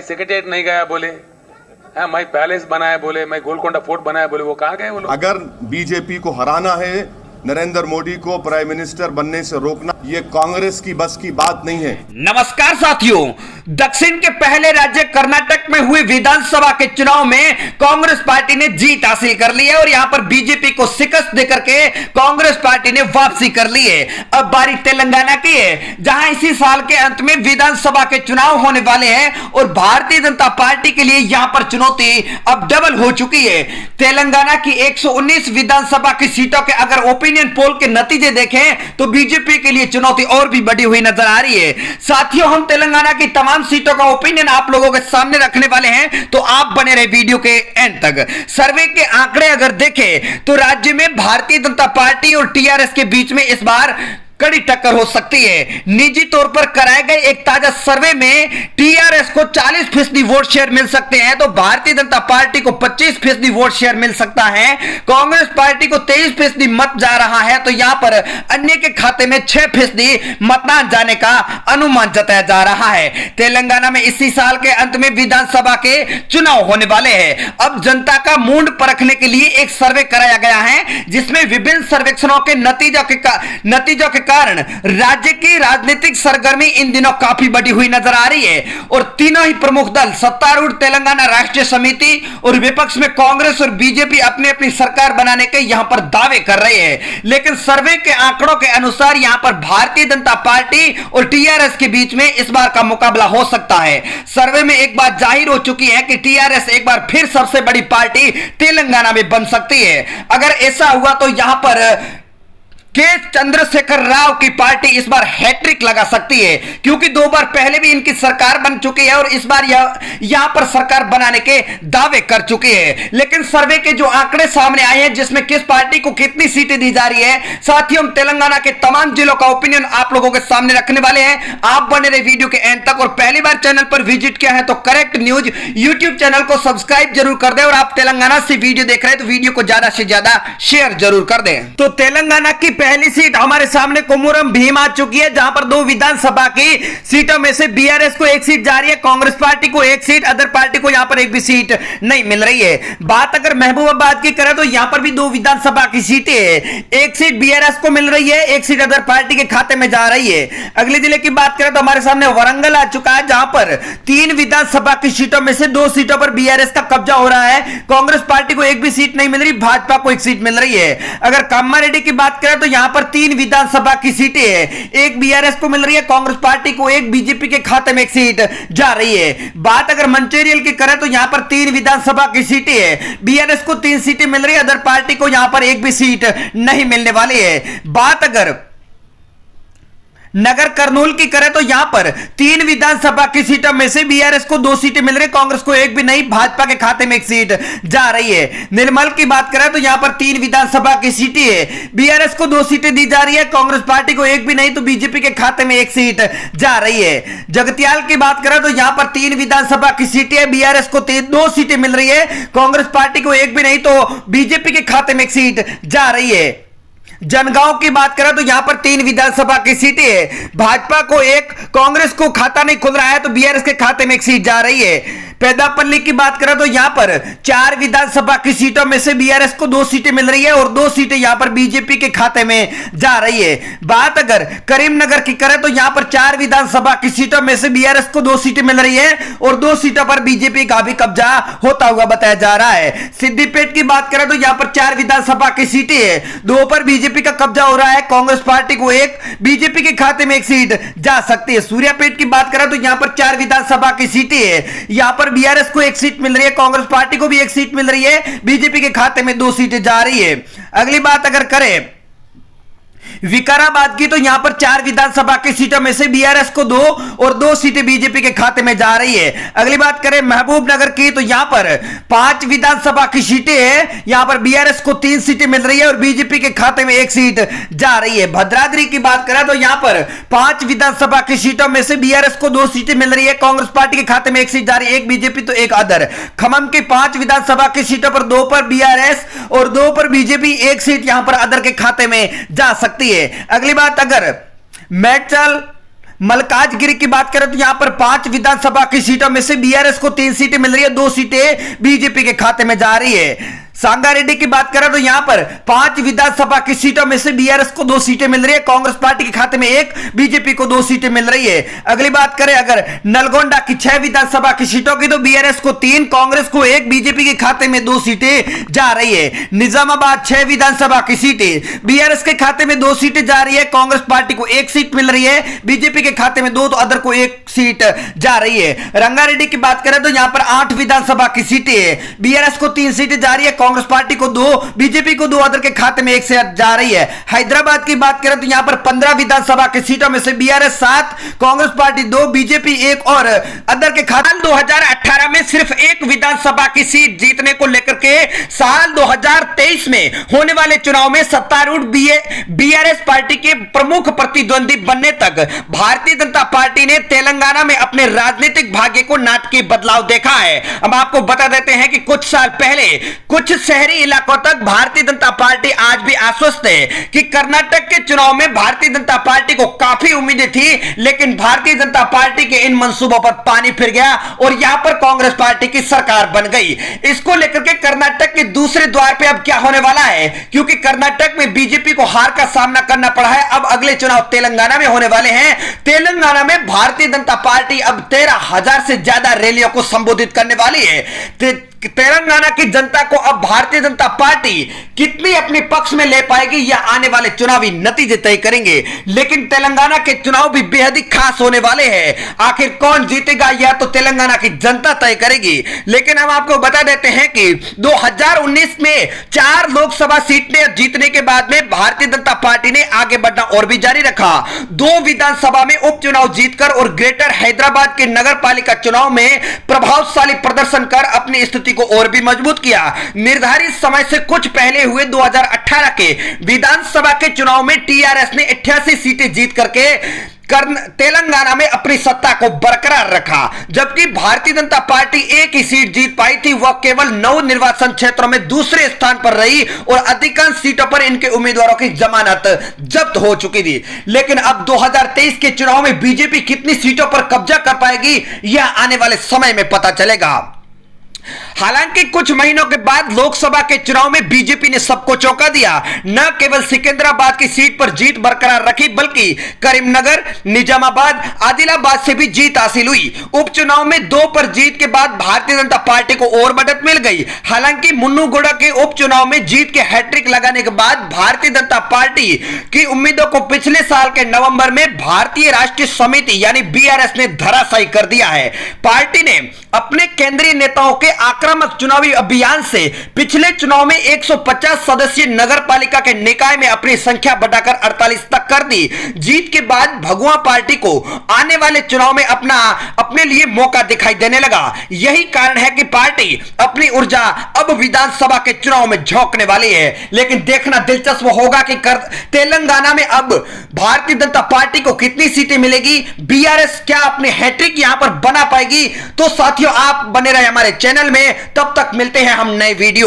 Secretariat नहीं गया बोले, मैं पैलेस बनाया बोले, मैं गोलकोंडा फोर्ट बनाया बोले, वो कहाँ गए वो लोग? अगर बीजेपी को हराना है, नरेंद्र मोदी को प्राइम मिनिस्टर बनने से रोकना, ये कांग्रेस की बस की बात नहीं है। नमस्कार साथियों, दक्षिण के पहले राज्य कर्नाटक में हुए विधानसभा के चुनाव में कांग्रेस पार्टी ने जीत हासिल कर ली है और यहां पर बीजेपी को शिकस्त देकर के कांग्रेस पार्टी ने वापसी कर ली है। अब बारी तेलंगाना की है, जहां इसी साल के अंत में विधानसभा के चुनाव होने वाले हैं और भारतीय जनता पार्टी के लिए यहां पर चुनौती अब डबल हो चुकी है। तेलंगाना की 119 विधानसभा की सीटों के अगर ओपिनियन पोल के नतीजे देखें तो बीजेपी के लिए चुनौती और भी बढ़ी हुई नजर आ रही है। साथियों, हम तेलंगाना की तमाम सीटों का ओपिनियन आप लोगों के सामने रखने वाले हैं, तो आप बने रहे वीडियो के एंड तक। सर्वे के आंकड़े अगर देखें तो राज्य में भारतीय जनता पार्टी और टीआरएस के बीच में इस बार कड़ी टक्कर हो सकती है। निजी तौर पर कराए गए एक ताजा सर्वे में टीआरएस को 40% वोट शेयर मिल सकते हैं, तो भारतीय जनता पार्टी को 25% वोट शेयर मिल सकता है। कांग्रेस पार्टी को 23% मत जा रहा है, तो यहां पर अन्य के खाते में 6% मतदान जाने का अनुमान जताया जा रहा है। तेलंगाना में इसी साल के अंत में विधानसभा के चुनाव होने वाले हैं। अब जनता का मूड परखने के लिए एक सर्वे कराया गया है, जिसमें विभिन्न सर्वेक्षणों के नतीजों के कारण राज्य की राजनीतिक सरगर्मी इन दिनों काफी बढ़ी हुई नजर आ रही है और तीनों ही प्रमुख दल सत्तारूढ़ तेलंगाना राष्ट्रीय समिति और विपक्ष में कांग्रेस और बीजेपी अपनी अपनी सरकार बनाने के यहां पर दावे कर रहे हैं। लेकिन सर्वे के आंकड़ों के अनुसार यहां पर भारतीय जनता पार्टी और टीआरएस के बीच में इस बार का मुकाबला हो सकता है। सर्वे में एक बात जाहिर हो चुकी है कि टीआरएस एक बार फिर सबसे बड़ी पार्टी तेलंगाना में बन सकती है। अगर ऐसा हुआ तो यहां पर के चंद्रशेखर राव की पार्टी इस बार हैट्रिक लगा सकती है, क्योंकि 2 बार पहले भी इनकी सरकार बन चुकी है और इस बार यहां पर सरकार बनाने के दावे कर चुकी है। लेकिन सर्वे के जो आंकड़े सामने आए हैं, जिसमें किस पार्टी को कितनी सीटें दी जा रही है, साथियों हम तेलंगाना के तमाम जिलों का ओपिनियन आप लोगों के सामने रखने वाले हैं। आप बने रहे वीडियो के एंड तक और पहली बार चैनल पर विजिट किया है तो करेक्ट न्यूज यूट्यूब चैनल को सब्सक्राइब जरूर कर दें और आप तेलंगाना से वीडियो देख रहे हैं तो वीडियो को ज्यादा से ज्यादा शेयर जरूर कर दें। तो तेलंगाना की पहली सीट हमारे सामने कोमुरम भीम आ चुकी है, जहां पर 2 विधानसभा की सीटों में से बीआरएस को 1 सीट जा रही है, कांग्रेस पार्टी को 1 सीट, अदर पार्टी को यहां पर एक भी सीट नहीं मिल रही है। बात अगर महबूबाबाद की करें तो यहां पर भी 2 विधानसभा की सीटें हैं, 1 सीट बीआरएस को मिल रही है, 1 सीट अदर पार्टी के खाते में जा रही है। अगले जिले की बात करें तो हमारे सामने वारंगल आ चुका है, जहां पर 3 विधानसभा की सीटों में से 2 सीटों पर बीआरएस का कब्जा हो रहा है, कांग्रेस पार्टी को एक भी सीट नहीं मिल रही, भाजपा को 1 सीट मिल रही है। अगर कामारेड्डी की बात करें तो यहां पर 3 विधानसभा की सीटें हैं, 1 बीआरएस को मिल रही है, कांग्रेस पार्टी को 1, बीजेपी के खाते में 1 सीट जा रही है। बात अगर मंचेरियल की करें तो यहां पर 3 विधानसभा की सीटें हैं, बीआरएस को 3 सीटें मिल रही है, अदर पार्टी को यहां पर एक भी सीट नहीं मिलने वाली है। बात अगर नगर कर्नूल की करें तो यहां पर 3 विधानसभा की सीटों में से बीआरएस को 2 सीटें मिल रही, कांग्रेस को एक भी नहीं, भाजपा के खाते में 1 सीट जा रही है। निर्मल की बात करें तो यहां पर 3 विधानसभा की सीटें है, बीआरएस को 2 सीटें दी जा रही है, कांग्रेस पार्टी को एक भी नहीं, तो बीजेपी के खाते में 1 सीट जा रही है। जगतियाल की बात करें तो यहां पर 3 विधानसभा की सीटें है, बीआरएस को 2 सीटें मिल रही है, कांग्रेस पार्टी को एक भी नहीं, तो बीजेपी के खाते में 1 सीट जा रही है। जनगांव की बात करें तो यहां पर 3 विधानसभा की सीटें है, भाजपा को 1, कांग्रेस को खाता नहीं खुल रहा है, तो बीआरएस के खाते में 1 सीट जा रही है। पेदापल्ली की बात करें तो यहां पर 4 विधानसभा की सीटों में से बीआरएस को 2 सीटें मिल रही है और 2 सीटें यहां पर बीजेपी के खाते में जा रही है। बात अगर करीमनगर की करें तो यहां पर 4 विधानसभा की सीटों में से बीआरएस को 2 सीटें मिल रही है और 2 सीटों पर बीजेपी का भी कब्जा होता हुआ बताया जा रहा है। सिद्दीपेट की बात करें तो यहां पर 4 विधानसभा की सीटें है, 2 पर बीजेपी का कब्जा हो रहा है, कांग्रेस पार्टी को 1, बीजेपी के खाते में 1 सीट जा सकती है। सूर्यापेट की बात करें तो यहां पर 4 विधानसभा की सीटें है, यहां पर बीआरएस को 1 सीट मिल रही है, कांग्रेस पार्टी को भी 1 सीट मिल रही है, बीजेपी के खाते में 2 सीटें जा रही है। अगली बात अगर करें विकाराबाद की तो यहां पर 4 विधानसभा की सीटों में से बीआरएस को 2 और 2 सीटें बीजेपी के खाते में जा रही है। अगली बात करें महबूबनगर की तो यहां पर 5 विधानसभा की सीटें हैं, यहां पर बीआरएस को 3 सीटें मिल रही है और बीजेपी के खाते में 1 सीट जा रही है। भद्राद्री की बात करें तो यहां पर 5 विधानसभा की सीटों में से बीआरएस को 2 सीटें मिल रही है, कांग्रेस पार्टी के खाते में 1 सीट जा रही है, 1 बीजेपी तो 1 अदर। खम्मम की 5 विधानसभा की सीटों पर 2 पर बीआरएस और 2 पर बीजेपी, 1 सीट यहां पर अदर के खाते में जा सकती है। अगली बात अगर मेडचल मलकाजगिरी की बात करें तो यहां पर 5 विधानसभा की सीटों में से बीआरएस को 3 सीटें मिल रही है, 2 सीटें बीजेपी के खाते में जा रही है। सांगारेड्डी की बात करें तो यहां पर 5 विधानसभा की सीटों में से बीआरएस को 2 सीटें मिल रही है, कांग्रेस पार्टी के खाते में 1, बीजेपी को 2 सीटें मिल रही है। अगली बात करें अगर नलगोंडा की 6 विधानसभा की सीटों की तो बीआरएस को 3, कांग्रेस को 1, बीजेपी के खाते में 2 सीटें जा रही है। निजामाबाद 6 विधानसभा की सीटें, बीआरएस के खाते में 2 सीटें जा रही है, कांग्रेस पार्टी को 1 सीट मिल रही है, बीजेपी के खाते में 2 तो अदर को 1 सीट जा रही है। रंगारेड्डी की बात करें तो यहां पर 8 विधानसभा की सीटें है, बीआरएस को 3 सीटें जा रही है, कांग्रेस पार्टी को 2, बीजेपी को 2, अदर के खाते में 1 से जा रही है। हैदराबाद की बात करें तो यहां पर 15 विधानसभा की सीटों में से बीआरएस 7, कांग्रेस पार्टी 2, बीजेपी 1 और अदर के खाते। 2018 में सिर्फ 1 विधानसभा की सीट जीतने को लेकर के साल 2023 में होने वाले चुनाव में सत्तारूढ़ बीआरएस पार्टी के प्रमुख प्रतिद्वंदी बनने तक भारतीय जनता पार्टी ने तेलंगाना में अपने राजनीतिक भाग्य को नाटकीय बदलाव देखा है। अब आपको बता देते हैं कि कुछ साल पहले कुछ शहरी इलाकों तक भारतीय जनता पार्टी आज भी आश्वस्त है कि कर्नाटक के चुनाव में भारतीय जनता पार्टी को काफी उम्मीदें थी, लेकिन भारतीय जनता पार्टी के इन मंसूबों पर पानी फिर गया और यहां पर कांग्रेस पार्टी की सरकार बन गई। इसको लेकर के कर्नाटक के दूसरे द्वार पे अब क्या होने वाला है, क्योंकि कर्नाटक में बीजेपी को हार का सामना करना पड़ा है। अब अगले चुनाव तेलंगाना में होने वाले हैं। तेलंगाना में भारतीय जनता पार्टी अब 13,000 से ज्यादा रैलियों को संबोधित करने वाली है। तेलंगाना की जनता को अब भारतीय जनता पार्टी कितनी अपने पक्ष में ले पाएगी यह आने वाले चुनावी नतीजे तय करेंगे, लेकिन तेलंगाना के चुनाव भी बेहद ही खास होने वाले हैं। आखिर कौन जीतेगा यह तो तेलंगाना की जनता तय करेगी। लेकिन हम आपको बता देते हैं कि 2019 में 4 लोकसभा सीटें जीतने के बाद में भारतीय जनता पार्टी ने आगे बढ़ना और भी जारी रखा। 2 विधानसभा में उपचुनाव जीतकर और ग्रेटर हैदराबाद के नगर पालिका चुनाव में प्रभावशाली प्रदर्शन कर अपनी स्थिति को और भी मजबूत किया। निर्धारित समय से कुछ पहले हुए 2018 के विधानसभा के चुनाव में टीआरएस ने 88 सीटें जीत करके तेलंगाना में अपनी सत्ता को बरकरार रखा, जबकि भारतीय जनता पार्टी 1 ही सीट जीत पाई थी। वह केवल 9 निर्वाचन क्षेत्रों में दूसरे स्थान पर रही और अधिकांश सीटों पर इनके उम्मीदवारों की जमानत जब्त हो चुकी थी। लेकिन अब 2023 के चुनाव में बीजेपी कितनी सीटों पर कब्जा कर पाएगी यह आने वाले समय में पता चलेगा। हालांकि कुछ महीनों के बाद लोकसभा के चुनाव में बीजेपी ने सबको चौंका दिया। न केवल सिकंदराबाद की सीट पर जीत बरकरार रखी, बल्कि करीमनगर, निजामाबाद, आदिलाबाद से भी जीत हासिल हुई। उपचुनाव में 2 पर जीत के बाद भारतीय जनता पार्टी को और मदद मिल गई। हालांकि मुन्नूगुड़ा के उपचुनाव में जीत के हैट्रिक लगाने के बाद भारतीय जनता पार्टी की उम्मीदों को पिछले साल के नवंबर में भारतीय राष्ट्रीय समिति यानी बीआरएस ने धराशायी कर दिया है। पार्टी ने अपने केंद्रीय नेताओं के आक्रामक चुनावी अभियान से पिछले चुनाव में 150 सदस्यीय नगर पालिका के निकाय में अपनी संख्या बढ़ाकर 48 तक कर दी। जीत के बाद भगवा पार्टी को आने वाले चुनाव में अपने लिए मौका दिखाई देने लगा। यही कारण है कि पार्टी अपनी ऊर्जा अब विधानसभा के चुनाव में झोंकने वाली है। लेकिन देखना दिलचस्प होगा कि तेलंगाना में अब भारतीय जनता पार्टी को कितनी सीटें मिलेगी, बीआरएस क्या अपने हैट्रिक यहां पर बना पाएगी। तो साथियों आप बने रहे हमारे चैनल में, तब तक मिलते हैं हम नए वीडियो में।